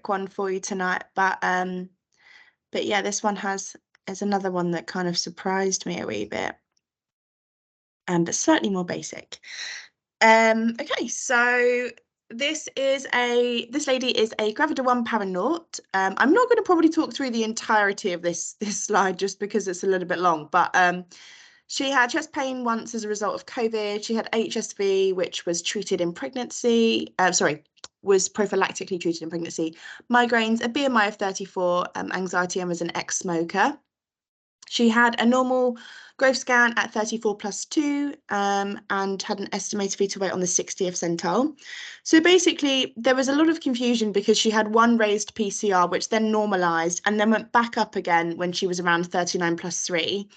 one for you tonight, but yeah, this one is another one that kind of surprised me a wee bit, but slightly more basic. Okay, so this lady is a Gravida 1 Paranaut. I'm not going to probably talk through the entirety of this slide just because it's a little bit long, but she had chest pain once as a result of COVID. She had HSV, which was treated in pregnancy. Was prophylactically treated in pregnancy. Migraines, a BMI of 34, anxiety, and was an ex-smoker. She had a normal growth scan at 34+2 and had an estimated fetal weight on the 60th centile. So basically, there was a lot of confusion because she had one raised PCR, which then normalized and then went back up again when she was around 39+3.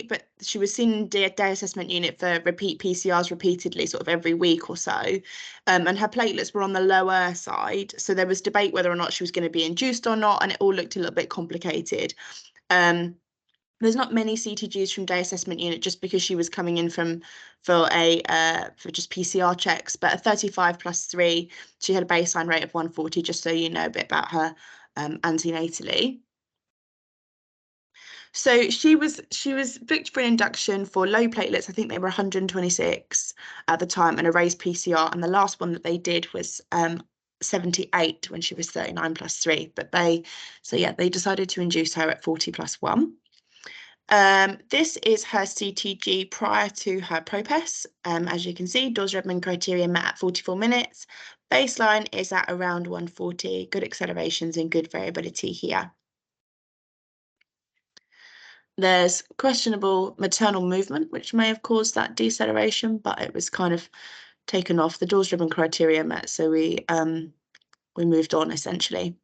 But she was seen in day assessment unit for repeat PCRs repeatedly, sort of every week or so. And her platelets were on the lower side. So there was debate whether or not she was going to be induced or not. And it all looked a little bit complicated. There's not many CTGs from day assessment unit just because she was coming in for just PCR checks. But at 35+3, she had a baseline rate of 140, just so you know a bit about her antenatally. So she was booked for an induction for low platelets. I think they were 126 at the time, and a raised PCR. And the last one that they did was 78 when she was 39+3. But they decided to induce her at 40+1. This is her CTG prior to her PROPES. As you can see, Dawes-Redman criteria met at 44 minutes. Baseline is at around 140. Good accelerations and good variability here. There's questionable maternal movement, which may have caused that deceleration, but it was kind of taken off. The Dawes-Redman criteria met, so we moved on essentially.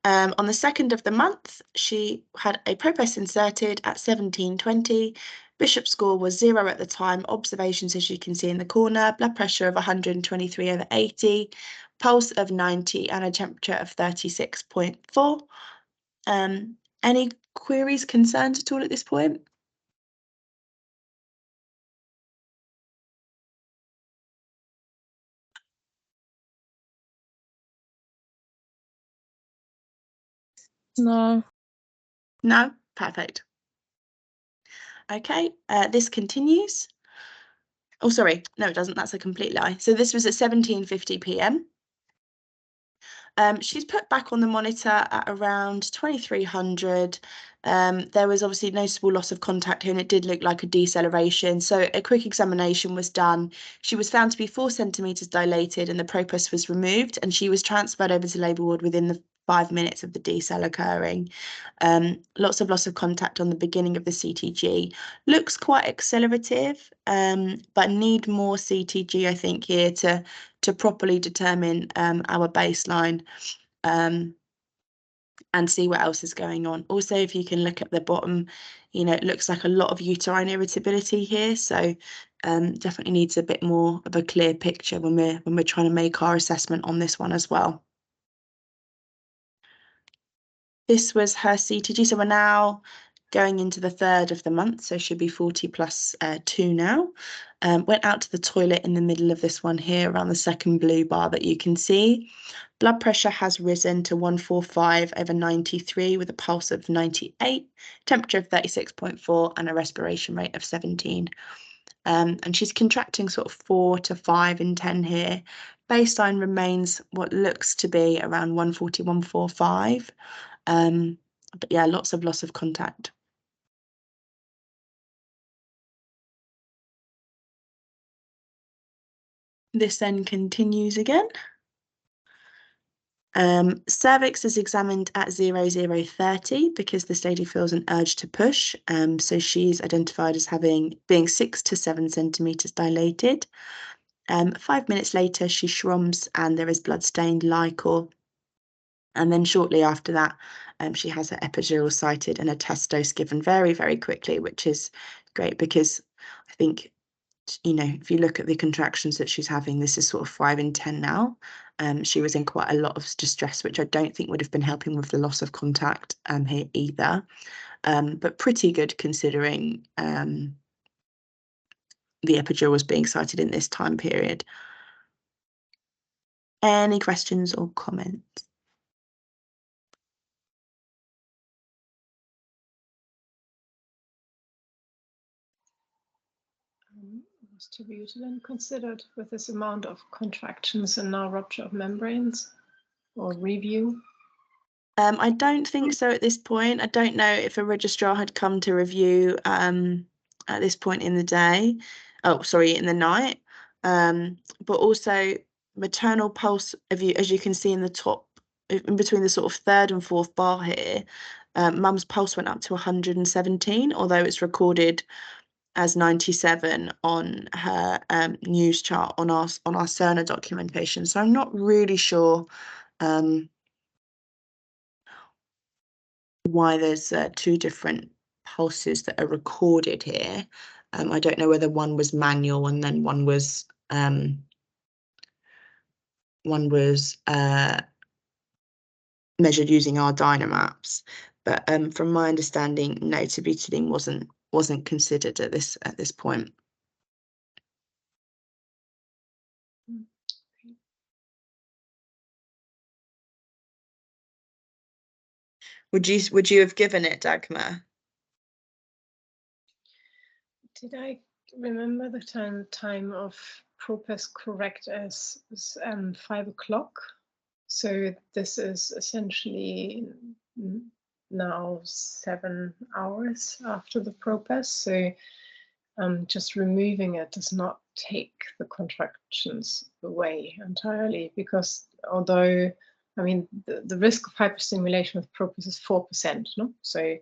On the 2nd of the month, she had a PROPES inserted at 17:20. Bishop score was 0 at the time. Observations, as you can see in the corner, blood pressure of 123/80, pulse of 90, and a temperature of 36.4. Any queries, concerns at all at this point? No. No? Perfect. Okay, this continues. Oh, sorry. No, it doesn't. That's a complete lie. So this was at 17:50 p.m. She's put back on the monitor at around 2300. There was obviously noticeable loss of contact here, and it did look like a deceleration. So a quick examination was done. She was found to be 4 centimeters dilated, and the PROPES was removed, and she was transferred over to labour ward within the 5 minutes of the decel occurring. Lots of loss of contact on the beginning of the CTG. Looks quite accelerative, but need more CTG, I think, here to properly determine our baseline and see what else is going on. Also, if you can look at the bottom, it looks like a lot of uterine irritability here. So definitely needs a bit more of a clear picture when we're trying to make our assessment on this one as well. This was her CTG. So we're now going into the 3rd of the month, so should be 40+2 now. Went out to the toilet in the middle of this one here around the second blue bar that you can see. Blood pressure has risen to 145/93 with a pulse of 98, temperature of 36.4 and a respiration rate of 17. And she's contracting sort of 4 to 5 in 10 here. Baseline remains what looks to be around 140, 145. But yeah, lots of loss of contact. This then continues again. Cervix is examined at 0030 because this lady feels an urge to push. So she's identified as being 6 to 7 centimeters dilated. 5 minutes later, she shroms and there is blood-stained liquor. And then shortly after that, she has her epidural sited and a test dose given very, very quickly, which is great because I think, if you look at the contractions that she's having, this is sort of 5 in 10 now. She was in quite a lot of distress, which I don't think would have been helping with the loss of contact here either. But pretty good considering the epidural was being sited in this time period. Any questions or comments? Was tubulin considered with this amount of contractions and now rupture of membranes or review? I don't think so at this point. I don't know if a registrar had come to review at this point in the day. Oh, sorry, in the night. But also maternal pulse, as you can see in the top, in between the sort of third and fourth bar here, mum's pulse went up to 117, although it's recorded as 97 on her news chart on our Cerner documentation. So I'm not really sure why there's two different pulses that are recorded here. I don't know whether one was manual and then one was measured using our Dynamaps. But from my understanding, no, terbutaline wasn't considered at this point. Would you have given it, Dagmar? Did I remember the time of ProPES correct as 5 o'clock? So this is essentially now 7 hours after the ProPES. So just removing it does not take the contractions away entirely, because although, I mean, the risk of hyperstimulation with ProPES is 4%, no? So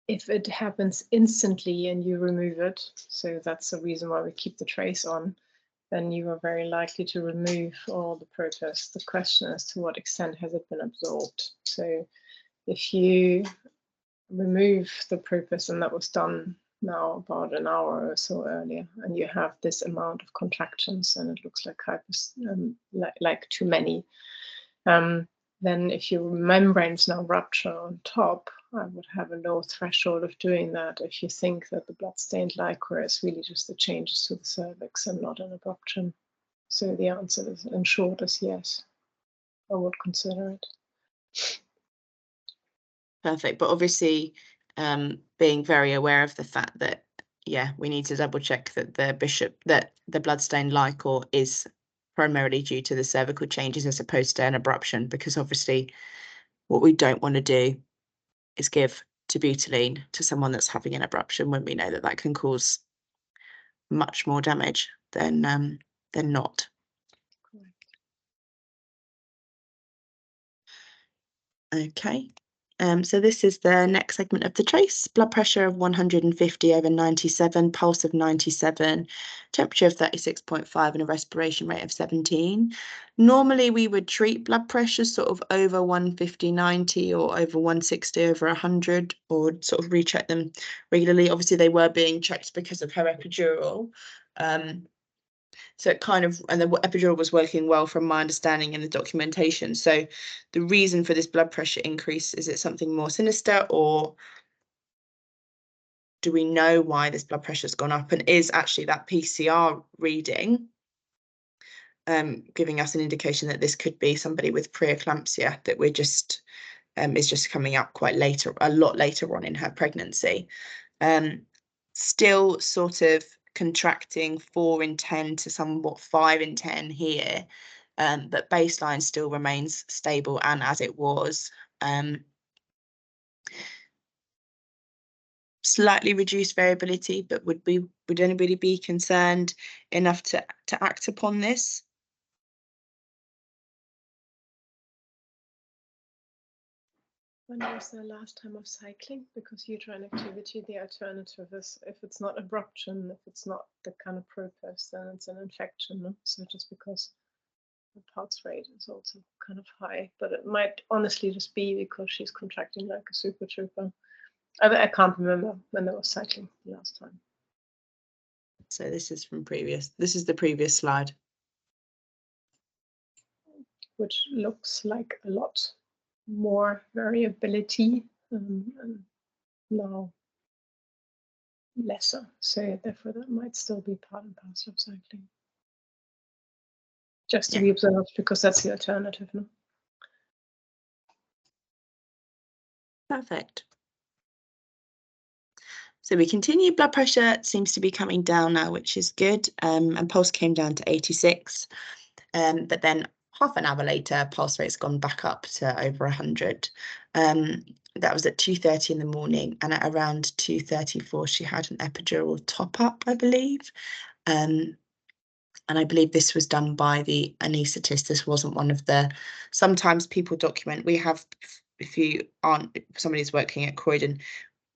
if it happens instantly and you remove it, so that's the reason why we keep the trace on, then you are very likely to remove all the ProPES. The question is to what extent has it been absorbed. So if you remove the ProPES, and that was done now about an hour or so earlier, and you have this amount of contractions and it looks like like too many, then if your membranes now rupture on top, I would have a low threshold of doing that if you think that the blood-stained lycra is really just the changes to the cervix and not an abruption. So the answer is, in short, is yes. I would consider it. Perfect. But obviously, being very aware of the fact that, yeah, we need to double check that the bloodstained lycor is primarily due to the cervical changes as opposed to an abruption, because obviously what we don't want to do is give terbutaline to someone that's having an abruption when we know that that can cause much more damage than not. Correct. Okay. So this is the next segment of the trace. Blood pressure of 150/97, pulse of 97, temperature of 36.5 and a respiration rate of 17. Normally we would treat blood pressure sort of over 150/90 or over 160/100, or sort of recheck them regularly. Obviously they were being checked because of her epidural. So it kind of, and the epidural was working well from my understanding in the documentation. So the reason for this blood pressure increase, is it something more sinister, or do we know why this blood pressure has gone up? And is actually that PCR reading giving us an indication that this could be somebody with preeclampsia that we're just is just coming up a lot later on in her pregnancy? Still sort of contracting 4 in 10 to somewhat 5 in 10 here, but baseline still remains stable and as it was. Slightly reduced variability, but would anybody be concerned enough to act upon this? When was the last time of cycling? Because uterine activity, the alternative is, if it's not abruption, if it's not the kind of ProPES, then it's an infection. No? So just because the pulse rate is also kind of high, but it might honestly just be because she's contracting like a super trooper. I can't remember when there was cycling the last time. So this is the previous slide. Which looks like a lot more variability, and now lesser. So therefore that might still be part and parcel of cycling. just to be observed, because that's the alternative. No? Perfect. So we continue. Blood pressure seems to be coming down now, which is good. And pulse came down to 86. But then half an hour later, pulse rate's gone back up to over 100. That was at 2:30 in the morning, and at around 2:34, she had an epidural top-up, I believe. And I believe this was done by the anaesthetist. This wasn't one of the, sometimes people document, we have, if you aren't, somebody's working at Croydon,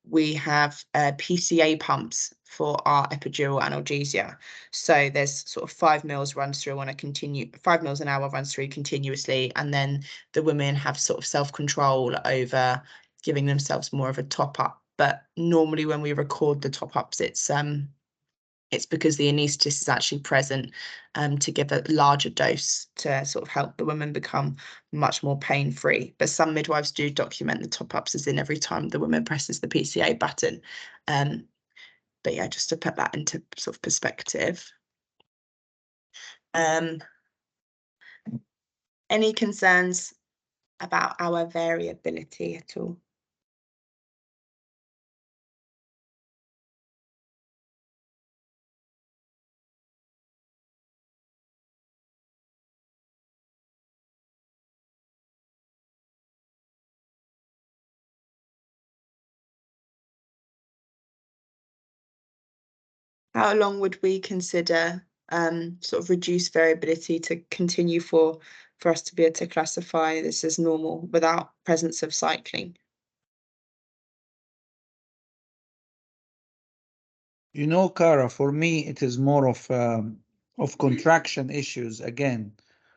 we have PCA pumps for our epidural analgesia. So there's sort of 5 mils runs through on a 5 mils an hour runs through continuously, and then the women have sort of self-control over giving themselves more of a top up. But normally when we record the top ups, it's because the anaesthetist is actually present to give a larger dose to sort of help the woman become much more pain-free. But some midwives do document the top-ups as in every time the woman presses the PCA button. But yeah, just to put that into sort of perspective. Any concerns about our variability at all? How long would we consider sort of reduced variability to continue for us to be able to classify this as normal without presence of cycling? You know, Cara, for me, it is more of contraction issues again.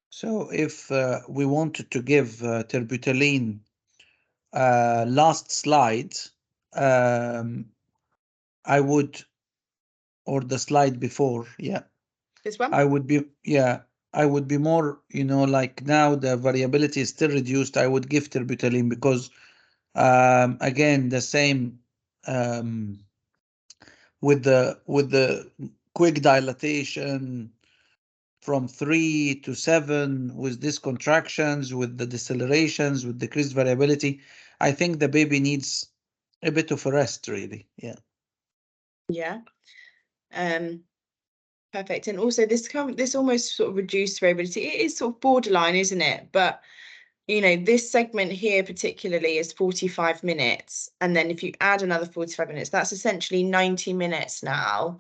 So if we wanted to give terbutaline, last slide, I would, or the slide before, yeah. This one? I would be more, like now the variability is still reduced. I would give terbutaline because, again, the same with the quick dilatation from 3 to 7 with these contractions, with the decelerations, with decreased variability. I think the baby needs a bit of a rest, really. Yeah. Yeah. Perfect. And also this almost sort of reduced variability. It is sort of borderline, isn't it? But this segment here particularly is 45 minutes. And then if you add another 45 minutes, that's essentially 90 minutes now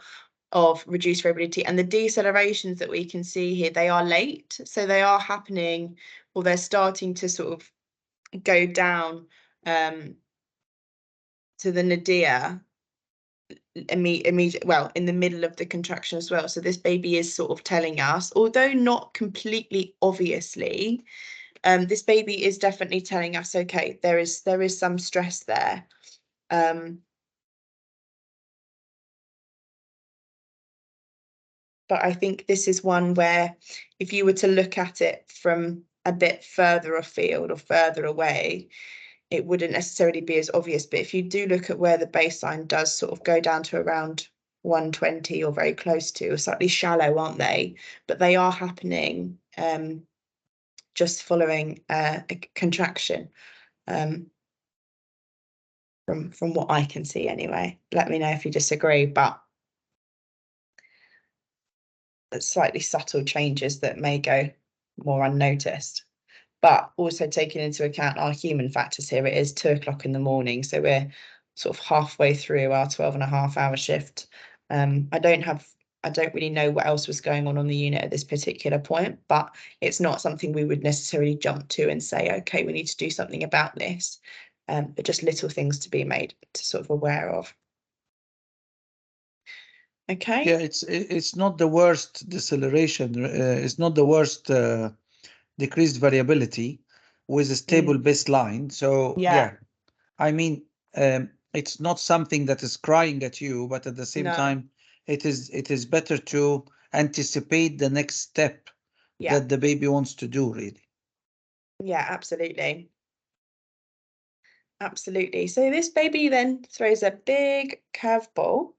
of reduced variability. And the decelerations that we can see here, they are late. So they are happening, or they're starting to sort of go down to the nadir immediate, well, in the middle of the contraction as well. So this baby is sort of telling us, although not completely obviously, this baby is definitely telling us, okay, there is some stress there. But I think this is one where if you were to look at it from a bit further afield or further away, it wouldn't necessarily be as obvious. But if you do look at where the baseline does sort of go down to around 120 or very close to, or slightly shallow, aren't they? But they are happening just following a contraction, from what I can see anyway. Let me know if you disagree, but slightly subtle changes that may go more unnoticed. But also taking into account our human factors here, it is 2 o'clock in the morning, so we're sort of halfway through our 12.5-hour shift. I don't really know what else was going on the unit at this particular point, but it's not something we would necessarily jump to and say, okay, we need to do something about this. But just little things to be made to sort of aware of. Okay. Yeah, it's not the worst deceleration. It's not the worst decreased variability with a stable baseline. So yeah, I mean, it's not something that is crying at you, but at the same time, it is better to anticipate the next step that the baby wants to do, really. Yeah, absolutely. Absolutely. So this baby then throws a big curveball.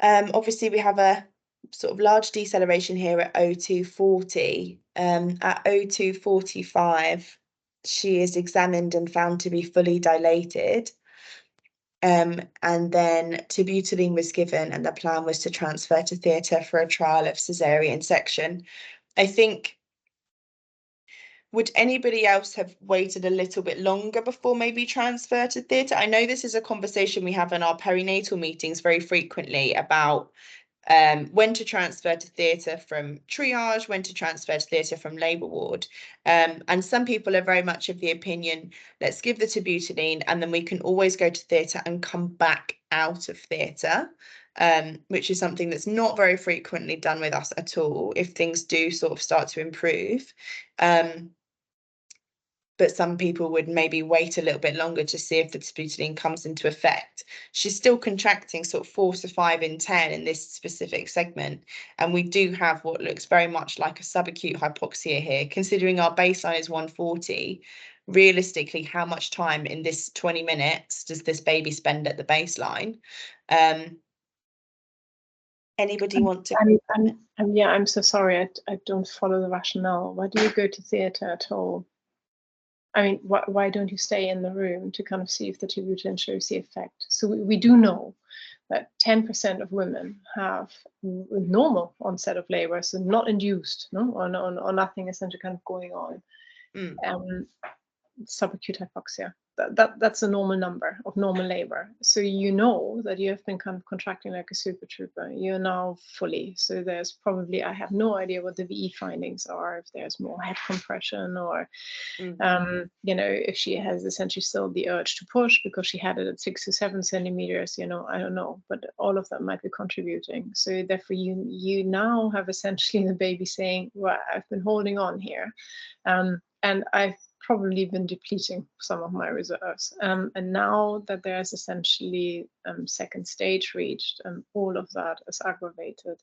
Obviously we have a sort of large deceleration here at 0240. At 0245, she is examined and found to be fully dilated. And then terbutaline was given, and the plan was to transfer to theatre for a trial of caesarean section. I think, would anybody else have waited a little bit longer before maybe transfer to theatre? I know this is a conversation we have in our perinatal meetings very frequently about when to transfer to theatre from triage, when to transfer to theatre from labour ward. And some people are very much of the opinion, let's give the terbutaline and then we can always go to theatre and come back out of theatre, which is something that's not very frequently done with us at all if things do sort of start to improve. But some people would maybe wait a little bit longer to see if the terbutaline comes into effect. She's still contracting sort of 4 to 5 in 10 in this specific segment. And we do have what looks very much like a subacute hypoxia here. Considering our baseline is 140, realistically, how much time in this 20 minutes does this baby spend at the baseline? Anybody want to? I'm so sorry. I don't follow the rationale. Why do you go to theatre at all? I mean, why don't you stay in the room to kind of see if the terbutaline shows the effect? So we do know that 10% of women have normal onset of labor, so not induced, no, or nothing essentially kind of going on. Subacute hypoxia. That's a normal number of normal labor. So you know that you have been kind of contracting like a super trooper. You're now fully. So there's probably, I have no idea what the VE findings are, if there's more head compression or, if she has essentially still the urge to push because she had it at 6 to 7 centimeters, I don't know, but all of that might be contributing. So therefore you now have essentially the baby saying, well, I've been holding on here. And I've probably been depleting some of my reserves. And now that there's essentially second stage reached, all of that is aggravated.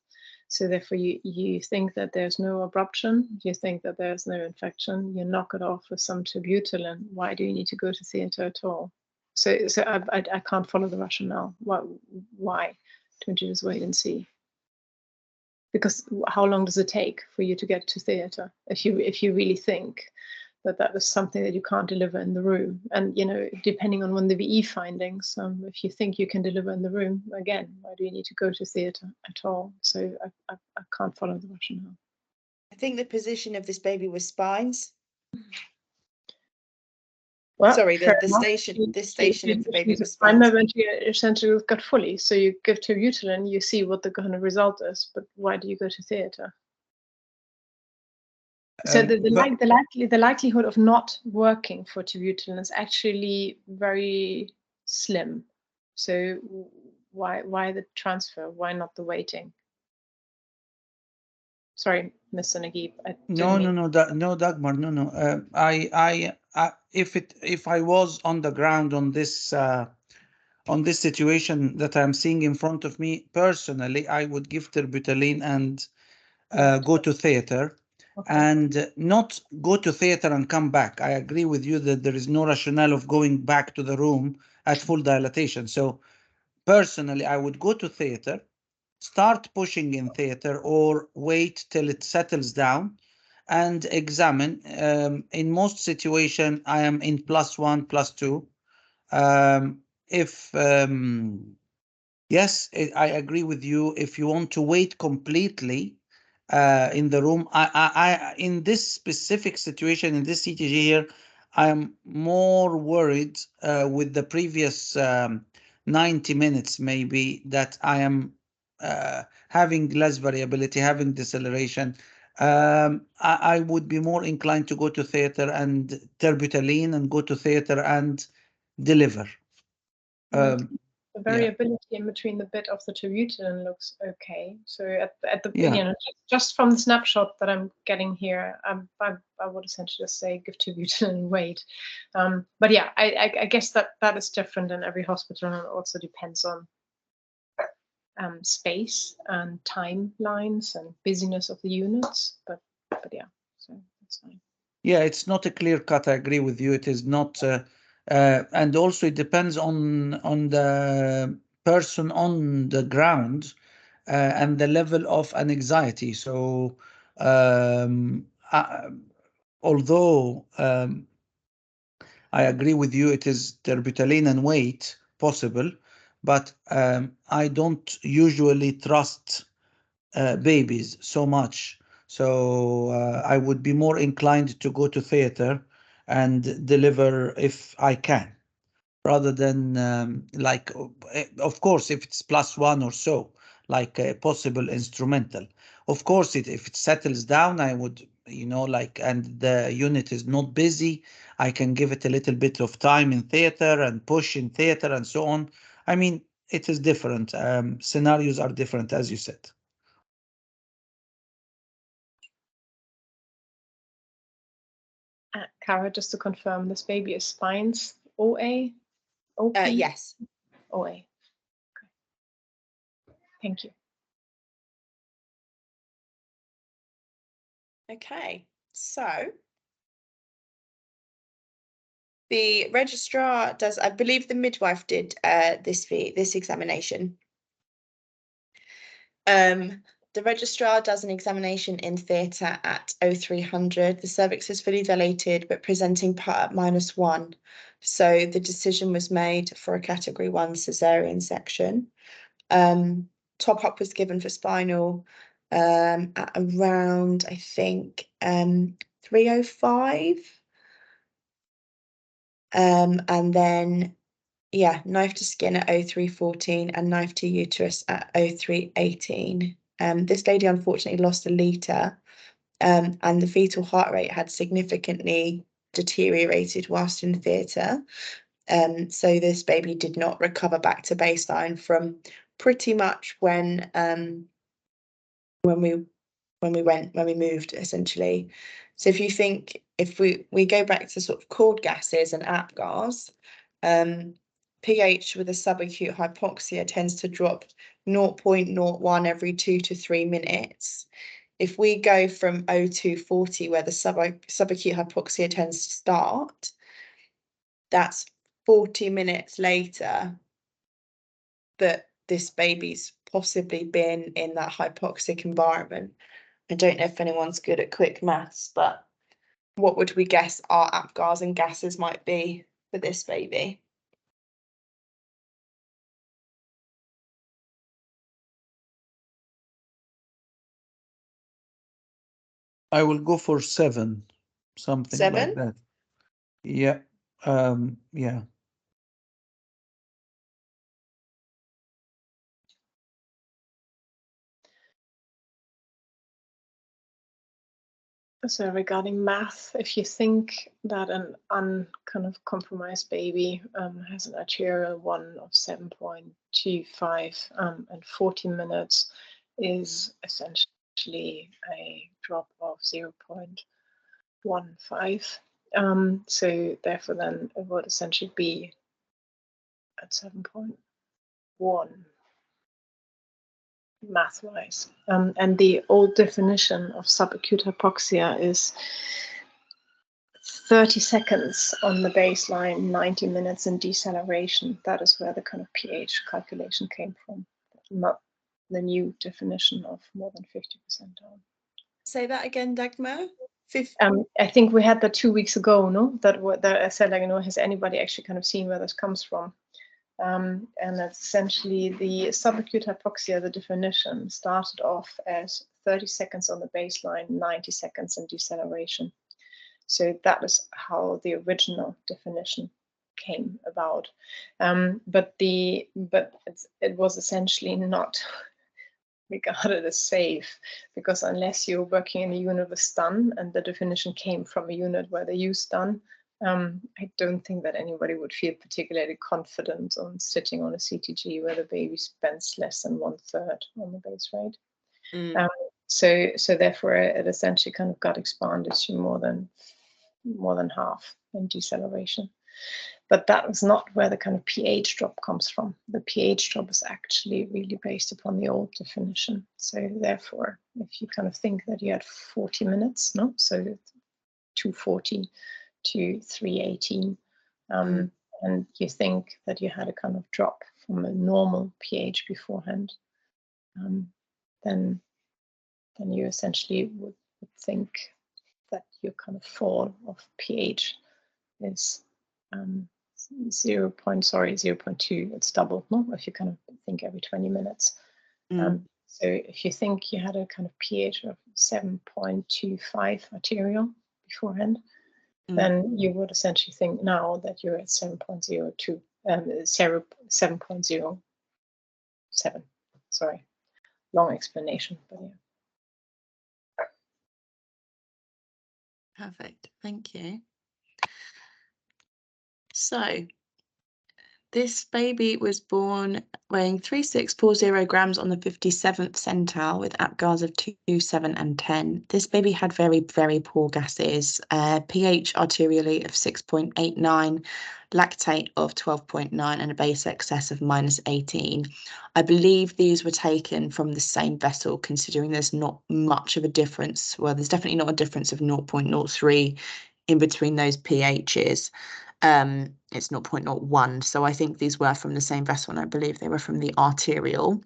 So therefore you think that there's no abruption, you think that there's no infection, you knock it off with some terbutaline. Why do you need to go to theatre at all? So I can't follow the rationale. Why don't you just wait and see? Because how long does it take for you to get to theatre if you really think that is something that you can't deliver in the room? And depending on when the VE findings, if you think you can deliver in the room, again, why do you need to go to theatre at all? So I can't follow the rationale. I think the position of this baby was spines. Well, sorry, this station of the baby was spines. I'm when you essentially got fully. So you give terbutaline, you see what the kind of result is, but why do you go to theatre? So the likelihood of not working for terbutaline is actually very slim. So why the transfer? Why not the waiting? Sorry, Mr. Naguib. No, Dagmar, no. If I was on the ground on this situation that I'm seeing in front of me, personally, I would give terbutaline and go to theatre. Okay. And not go to theatre and come back. I agree with you that there is no rationale of going back to the room at full dilatation. So personally, I would go to theatre, start pushing in theatre, or wait till it settles down and examine. In most situations, I am in +1, +2. Yes, I agree with you. If you want to wait completely in the room, I in this specific situation, in this CTG here, I am more worried with the previous 90 minutes maybe that I am having less variability, having deceleration. I would be more inclined to go to theatre and terbutaline and go to theatre and deliver. The variability in between the bit of the terbutaline looks okay. So at the just from the snapshot that I'm getting here, I would essentially just say give terbutaline and wait. But yeah, I guess that is different in every hospital, and it also depends on space and timelines and busyness of the units. But yeah, so that's fine. Yeah, it's not a clear cut. I agree with you. It is not. And also it depends on the person on the ground. and the level of an anxiety. So although I agree with you, it is terbutaline and weight possible, but I don't usually trust babies so much. So I would be more inclined to go to theater and deliver if I can, rather than of course, if it's +1 or so, like a possible instrumental. Of course, if it settles down, I would, and the unit is not busy, I can give it a little bit of time in theater and push in theater and so on. I mean, it is different. Scenarios are different, as you said. Cara, just to confirm, this baby is spines OA? OP? Yes. OA. Okay. Thank you. Okay, so the registrar does, I believe the midwife did this examination. The registrar does an examination in theatre at 0300. The cervix is fully dilated but presenting part at -1. So the decision was made for a category 1 cesarean section. Top up was given for spinal at around, I think, 305. And then, yeah, knife to skin at 0314 and knife to uterus at 0318. This lady unfortunately lost a litre, and the fetal heart rate had significantly deteriorated whilst in theatre. So this baby did not recover back to baseline from pretty much when we moved, essentially. So if you think, if we go back to sort of cord gases and APGARs, pH with a subacute hypoxia tends to drop 0.01 every 2 to 3 minutes. If we go from 0240, where the subacute hypoxia tends to start, that's 40 minutes later that this baby's possibly been in that hypoxic environment. I don't know if anyone's good at quick maths, but what would we guess our APGARs and gases might be for this baby? I will go for 7, something like 7? that. Yeah. Yeah. So regarding math, if you think that an kind of compromised baby has an arterial 1 of 7.25 and 40 minutes is essentially a drop of 0.15. So therefore then it would essentially be at 7.1 math-wise. And the old definition of subacute hypoxia is 30 seconds on the baseline, 90 minutes in deceleration. That is where the kind of pH calculation came from, not the new definition of more than 50% down. Say that again, Dagmar. I think we had that 2 weeks ago, no? That I said, like, has anybody actually kind of seen where this comes from? And that's essentially the subacute hypoxia, the definition started off as 30 seconds on the baseline, 90 seconds in deceleration. So that is how the original definition came about. But it was essentially not regarded as safe, because unless you're working in a unit with stun and the definition came from a unit where they use stun, I don't think that anybody would feel particularly confident on sitting on a CTG where the baby spends less than 1/3 on the base rate. So therefore it essentially kind of got expanded to more than half in deceleration. But that was not where the kind of pH drop comes from. The pH drop is actually really based upon the old definition. So therefore, if you kind of think that you had 40 minutes, no, so 240 to 318, and you think that you had a kind of drop from a normal pH beforehand, then you essentially would think that your kind of fall of pH is 0.2. It's double, no? If you kind of think every 20 minutes. So if you think you had a kind of pH of 7.25 arterial beforehand, then you would essentially think now that you're at 7.02, 7.07. Sorry, long explanation, but yeah. Perfect, thank you. So this baby was born weighing 3,640 grams on the 57th centile with APGARs of 2, 7 and 10. This baby had very, very poor gases, pH arterially of 6.89, lactate of 12.9 and a base excess of -18. I believe these were taken from the same vessel, considering there's not much of a difference. Well, there's definitely not a difference of 0.03 in between those pHs. It's 0.01, so I think these were from the same vessel, and I believe they were from the arterial.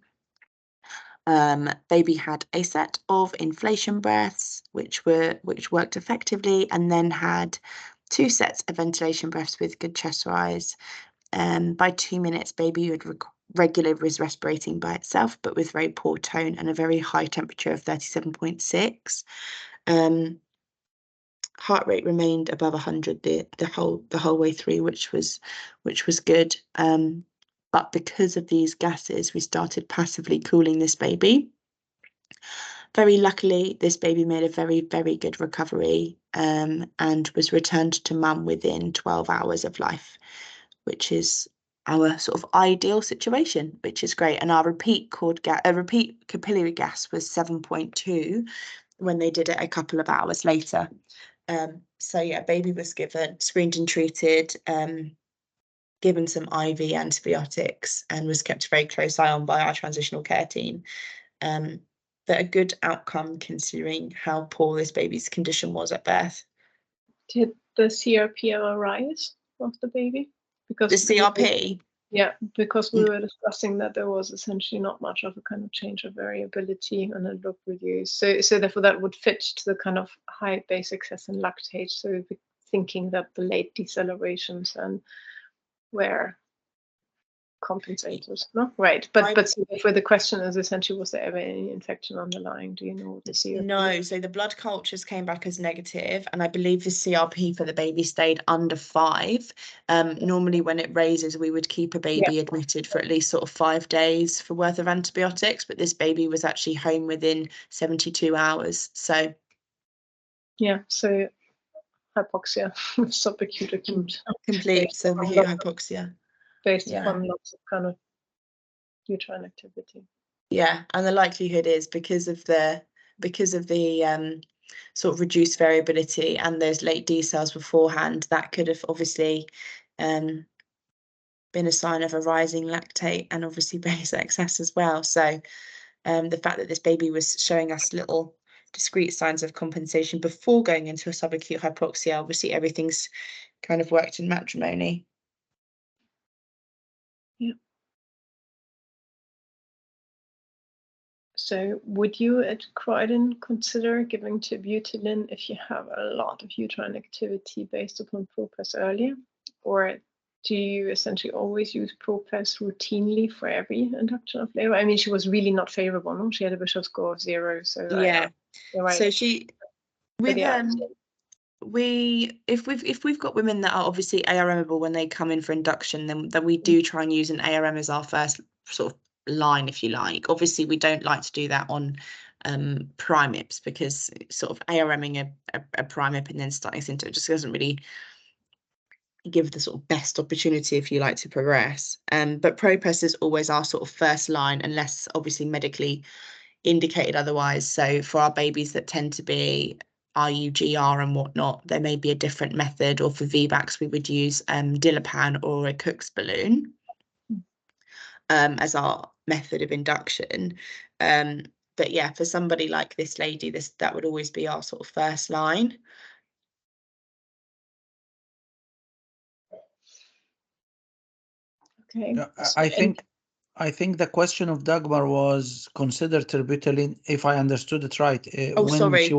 Baby had a set of inflation breaths, which worked effectively, and then had 2 sets of ventilation breaths with good chest rise. By 2 minutes, baby regularly was respirating by itself, but with very poor tone and a very high temperature of 37.6. Heart rate remained above 100 the whole way through, which was good. But because of these gases, we started passively cooling this baby. Very luckily, this baby made a very, very good recovery, and was returned to mum within 12 hours of life, which is our sort of ideal situation, which is great. And our repeat capillary gas was 7.2 when they did it a couple of hours later. So yeah, baby was screened and treated, given some IV antibiotics, and was kept a very close eye on by our transitional care team. But a good outcome considering how poor this baby's condition was at birth. Did the CRP ever rise of the baby? Because the CRP? Yeah, because we were discussing that there was essentially not much of a kind of change of variability and it looked reduced. So therefore that would fit to the kind of high base excess and lactate. So we'd be thinking that the late decelerations and were compensated, no? Right, but so therefore the question is essentially, was there ever any infection underlying? Do you know the CRP? No, so the blood cultures came back as negative, and I believe the CRP for the baby stayed under 5. Normally when it raises, we would keep a baby admitted for at least sort of 5 days for worth of antibiotics, but this baby was actually home within 72 hours. So yeah, so hypoxia, subacute acute. Complete subacute hypoxia. Based upon lots of kind of uterine activity. Yeah, and the likelihood is because of the sort of reduced variability and those late decels beforehand, that could have obviously been a sign of a rising lactate and obviously base excess as well. So the fact that this baby was showing us little discrete signs of compensation before going into a subacute hypoxia, obviously everything's kind of worked in matrimony. Yeah. So would you at Croydon consider giving tibutylin if you have a lot of uterine activity based upon ProPES earlier? Or do you essentially always use ProPES routinely for every induction of labor? I mean, she was really not favorable, no? She had a Bishop score of 0. So yeah, right. So she with if we've got women that are obviously ARMable when they come in for induction, then we do try and use an ARM as our first sort of line, if you like. Obviously we don't like to do that on primips, because sort of ARMing a primip and then starting symptom just doesn't really give the sort of best opportunity, if you like, to progress. But ProPES is always our sort of first line, unless obviously medically indicated otherwise. So for our babies that tend to be RUGR and whatnot, there may be a different method, or for VBACs we would use Dilapan or a Cook's balloon as our method of induction. But yeah, for somebody like this lady, that would always be our sort of first line. Okay. I think I think the question of Dagmar was consider terbutaline, if I understood it right, Oh, sorry.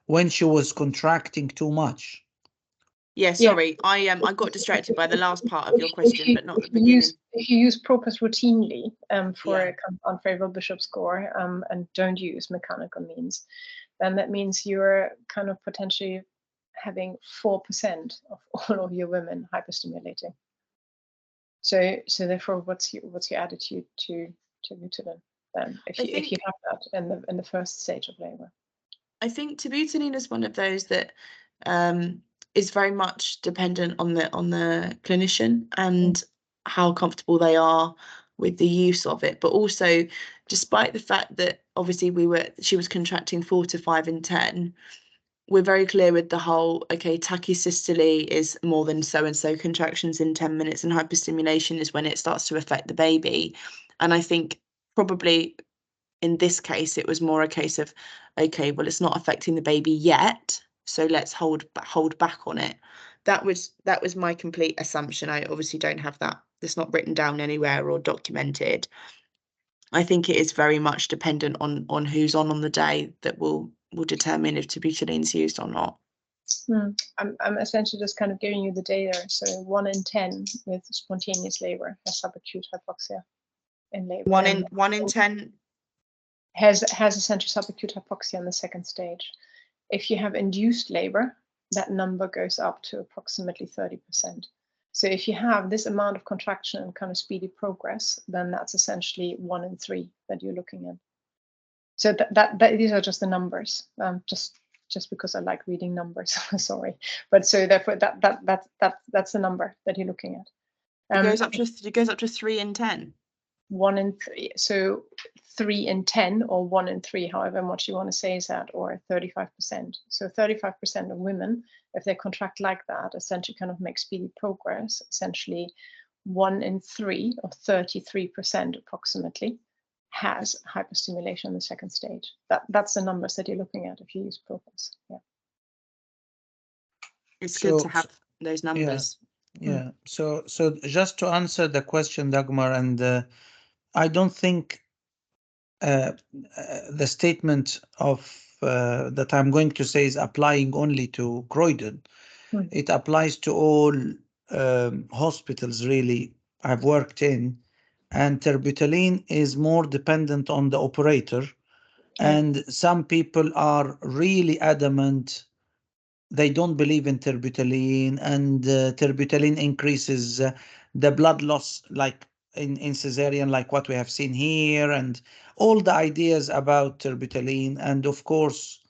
When she was contracting too much. Yeah, sorry. I got distracted by the last part of your question, but not the beginning. If you use PROPUS routinely for a kind of unfavorable Bishop score and don't use mechanical means, then that means you're kind of potentially having 4% of all of your women hyperstimulating. So therefore, what's your attitude to terbutaline then, if you have that in the first stage of labor? I think terbutaline is one of those that is very much dependent on the clinician and how comfortable they are with the use of it. But also, despite the fact that obviously she was contracting 4 to 5 in 10, we're very clear with the whole, okay, tachysystole is more than so-and-so contractions in 10 minutes, and hyperstimulation is when it starts to affect the baby. And I think probably in this case, it was more a case of, okay, well, it's not affecting the baby yet, so let's hold back on it. That was my complete assumption. I obviously don't have that. It's not written down anywhere or documented. I think it is very much dependent on who's on the day that will determine if terbutaline is used or not. I'm essentially just kind of giving you the data. So 1 in 10 with spontaneous labor has subacute hypoxia in labor. 1 in 10 has essentially subacute hypoxia in the second stage. If you have induced labor, that number goes up to approximately 30%. So if you have this amount of contraction and kind of speedy progress, then that's essentially 1 in 3 that you're looking at. So that these are just the numbers, just because I like reading numbers. Sorry, but so therefore that's the number that you're looking at. It goes up to 3 in 10. 1 in 3. So 3 in 10 or 1 in 3, however much you want to say is that, or 35%. So 35% of women, if they contract like that, essentially kind of make speedy progress. Essentially 1 in 3 or 33% approximately has hyperstimulation in the second stage. That's the numbers that you're looking at if you use PROPUS. Yeah. It's good to have those numbers. Yeah. So just to answer the question, Dagmar, and I don't think the statement of that I'm going to say is applying only to Croydon. It applies to all hospitals really I've worked in, and terbutaline is more dependent on the operator. And some people are really adamant. They don't believe in terbutaline, and terbutaline increases the blood loss, like in cesarean, like what we have seen here, and all the ideas about terbutaline. And of course,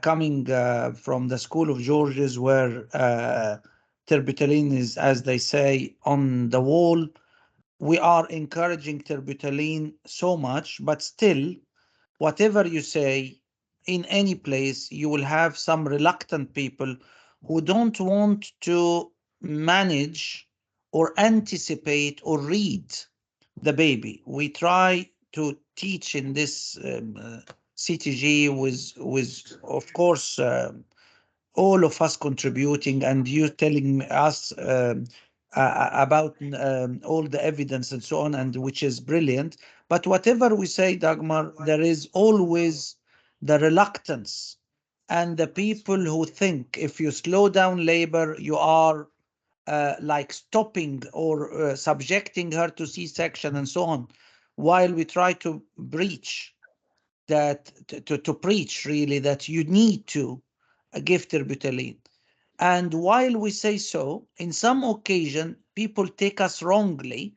coming from the School of Georges, where terbutaline is, as they say, on the wall, we are encouraging terbutaline so much, but still, whatever you say, in any place, you will have some reluctant people who don't want to manage or anticipate or read the baby. We try to teach in this CTG with of course, all of us contributing, and you telling us about all the evidence and so on, and which is brilliant. But whatever we say, Dagmar, there is always the reluctance and the people who think if you slow down labor, you are like stopping or subjecting her to C-section and so on, while we try to preach that to preach really that you need to give terbutaline. And while we say so, in some occasion, people take us wrongly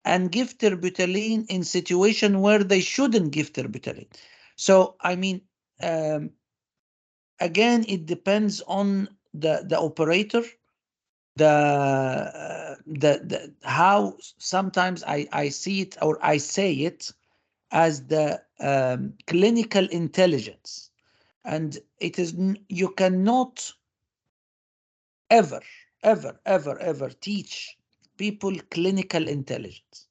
and give terbutaline in situation where they shouldn't give terbutaline. So, I mean, again, it depends on the operator, the how sometimes I see it, or I say it as the clinical intelligence. And it is, you cannot ever teach people clinical intelligence.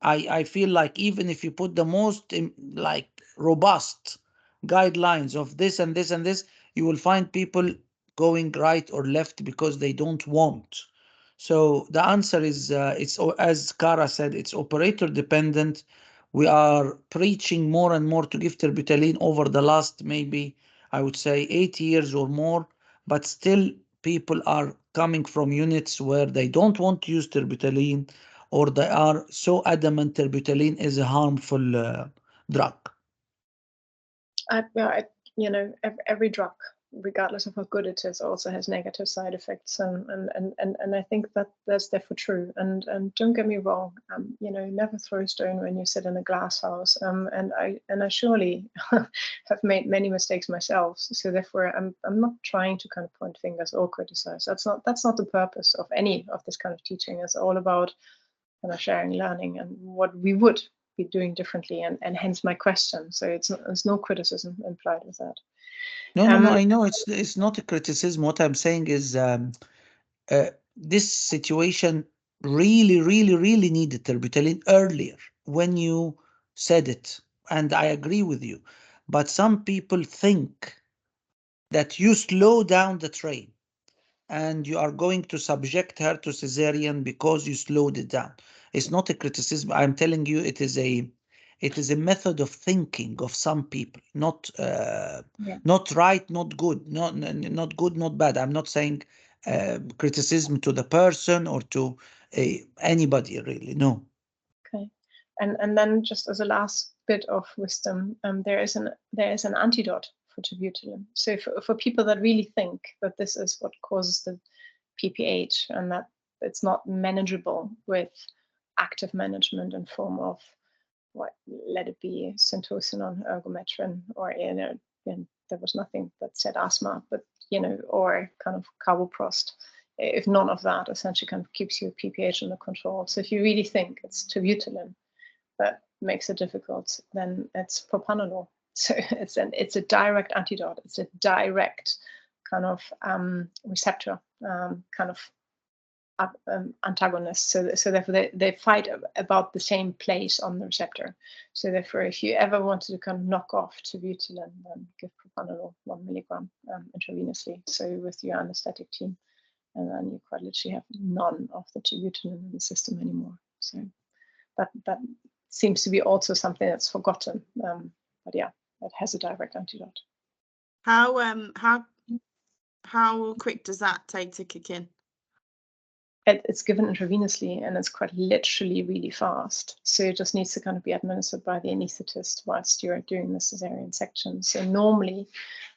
I feel like even if you put the most like robust guidelines of this and this and this, you will find people going right or left because they don't want So the answer is, as Kara said, it's operator dependent. We are preaching more and more to give terbutaline over the last, maybe I would say 8 years or more, but still people are coming from units where they don't want to use terbutaline, or they are so adamant terbutaline is a harmful drug. You know, every drug, regardless of how good it is, also has negative side effects, and I think that that's therefore true. And don't get me wrong, you know, never throw a stone when you sit in a glass house. And I surely have made many mistakes myself. So therefore, I'm not trying to kind of point fingers or criticize. That's not the purpose of any of this kind of teaching. It's all about kind of sharing, learning, and what we would be doing differently, and hence my question. So it's no criticism implied with that. No, I know it's not a criticism. What I'm saying is this situation really needed terbutaline earlier when you said it, and I agree with you. But some people think that you slow down the train and you are going to subject her to cesarean because you slowed it down. It's not a criticism. I'm telling you, it is a method of thinking of some people, not not right, not good, not good, not bad. I'm not saying criticism to the person or to anybody, really. No. Okay, and then just as a last bit of wisdom, there is an antidote for terbutaline. So for people that really think that this is what causes the PPH and that it's not manageable with active management in form of what, let it be syntocinon, ergometrin, or there was nothing that said asthma, but or kind of carboprost. If none of that essentially kind of keeps your PPH under control. So if you really think it's terbutaline that makes it difficult, then it's propranolol. So it's a direct antidote. It's a direct kind of receptor kind of antagonists. So therefore they fight about the same place on the receptor. So therefore, if you ever wanted to kind of knock off terbutaline, then give propranolol 1 milligram intravenously. So with your anesthetic team, and then you quite literally have none of the terbutaline in the system anymore. So that seems to be also something that's forgotten. But yeah, it has a direct antidote. How quick does that take to kick in? It's given intravenously, and it's quite literally really fast. So it just needs to kind of be administered by the anaesthetist whilst you're doing the cesarean section. So normally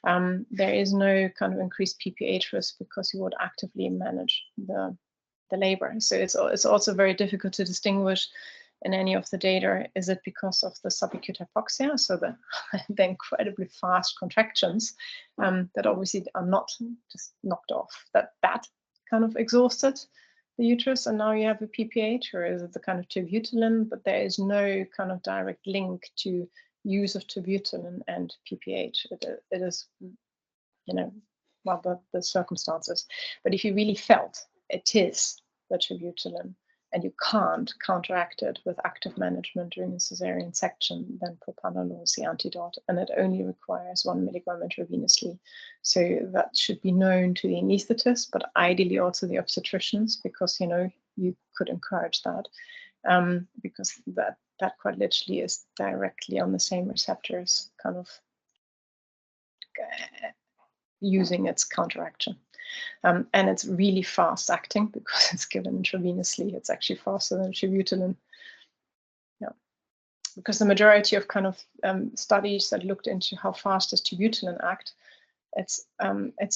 there is no kind of increased PPH risk because you would actively manage the labor. So it's also very difficult to distinguish in any of the data. Is it because of the subacute hypoxia, so the incredibly fast contractions that obviously are not just knocked off, that kind of exhausted the uterus and now you have a PPH, or is it the kind of terbutaline? But there is no kind of direct link to use of terbutaline and PPH. It is, well, the circumstances. But if you really felt it is the terbutaline and you can't counteract it with active management during a cesarean section, then propranolol is the antidote, and it only requires 1 milligram intravenously. So that should be known to the anaesthetist, but ideally also the obstetricians, because you could encourage that, because that quite literally is directly on the same receptors, kind of using its counteraction. And it's really fast acting because it's given intravenously. It's actually faster than terbutaline. Yeah, because the majority of kind of studies that looked into how fast does terbutaline act, it's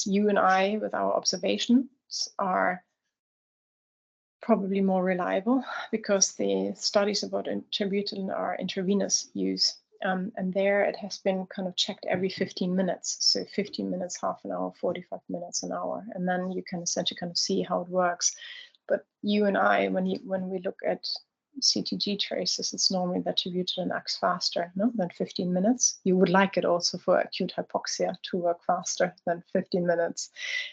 you and I with our observations are probably more reliable, because the studies about terbutaline are intravenous use. And there it has been kind of checked every 15 minutes. So 15 minutes, half an hour, 45 minutes, an hour. And then you can essentially kind of see how it works. But you and I, when we look at CTG traces, it's normally that terbutaline acts faster than 15 minutes. You would like it also for acute hypoxia to work faster than 15 minutes.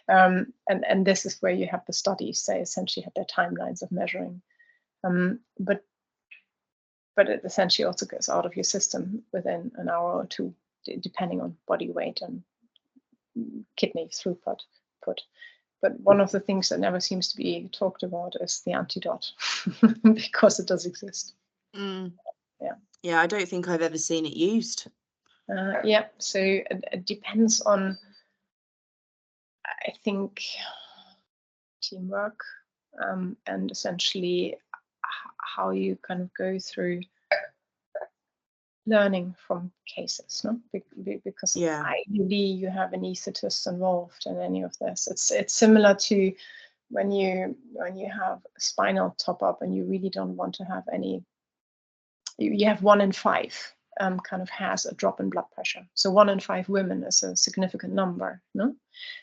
And this is where you have the studies. They essentially have their timelines of measuring. But it essentially also goes out of your system within an hour or two, depending on body weight and kidney throughput. But one of the things that never seems to be talked about is the antidote, because it does exist. Yeah, I don't think I've ever seen it used. Yeah, so it depends on, I think, teamwork, and essentially how you kind of go through learning from cases, no? Because ideally you have an anaesthetist involved in any of this. It's similar to when you have a spinal top-up and you really don't want to have any. You have 1 in 5 kind of has a drop in blood pressure. So 1 in 5 women is a significant number, no?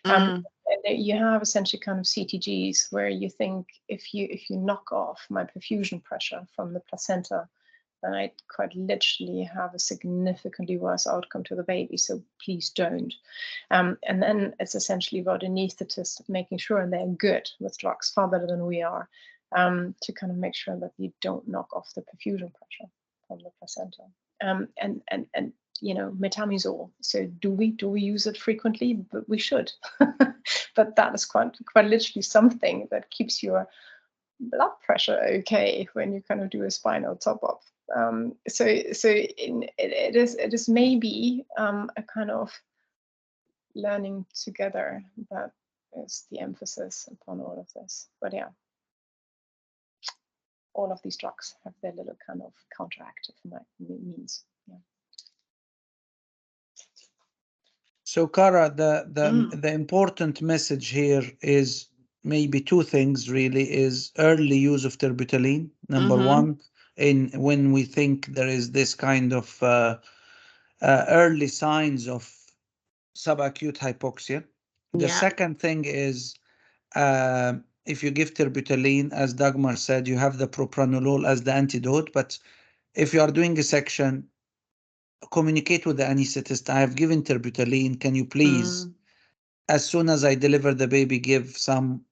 And you have essentially kind of CTGs where you think if you knock off my perfusion pressure from the placenta, then I quite literally have a significantly worse outcome to the baby. So please don't. And then it's essentially about anaesthetists making sure, and they're good with drugs, far better than we are, to kind of make sure that you don't knock off the perfusion pressure from the placenta. And you know, metamizole. So do we use it frequently? But we should. But that is quite literally something that keeps your blood pressure okay when you kind of do a spinal top-up. So it is maybe a kind of learning together that is the emphasis upon all of this. But yeah, all of these drugs have their little kind of counteractive means. Yeah. So Cara, the important message here is maybe 2 things really: is early use of terbutaline, number 1, in when we think there is this kind of early signs of subacute hypoxia. The second thing is, if you give terbutaline, as Dagmar said, you have the propranolol as the antidote. But if you are doing a section, communicate with the anesthetist. I have given terbutaline. Can you please, as soon as I deliver the baby, give some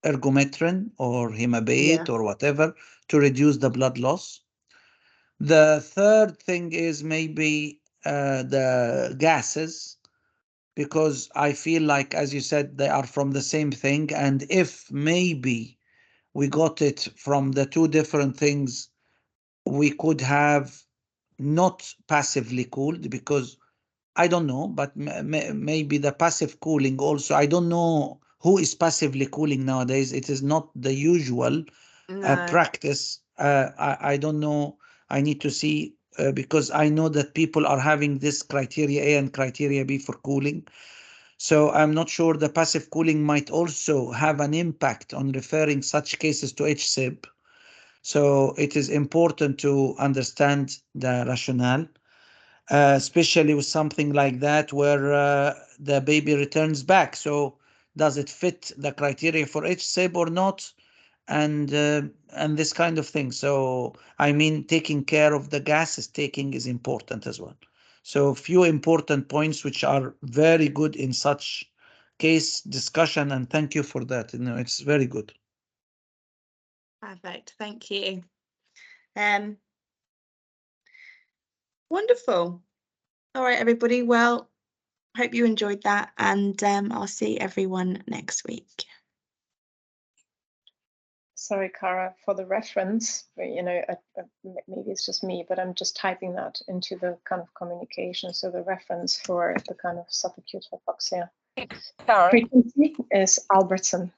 ergometrin or hemabate or whatever to reduce the blood loss? The third thing is maybe the gases, because I feel like, as you said, they are from the same thing. And if maybe we got it from the 2 different things, we could have not passively cooled, because I don't know, but maybe the passive cooling also, I don't know who is passively cooling nowadays. It is not the usual practice. I don't know. I need to see, because I know that people are having this criteria A and criteria B for cooling. So I'm not sure the passive cooling might also have an impact on referring such cases to HSIB. So it is important to understand the rationale, especially with something like that where the baby returns back. So does it fit the criteria for HSIB or not? And this kind of thing. So I mean, taking care of the gases taking is important as well. So a few important points which are very good in such case discussion, and thank you for that. You know, it's very good. Perfect, thank you. Wonderful. All right, everybody. Well, hope you enjoyed that, and I'll see everyone next week. Sorry, Cara, for the reference, you know, maybe it's just me, but I'm just typing that into the kind of communication. So the reference for the kind of subacute hypoxia frequency is Albertson.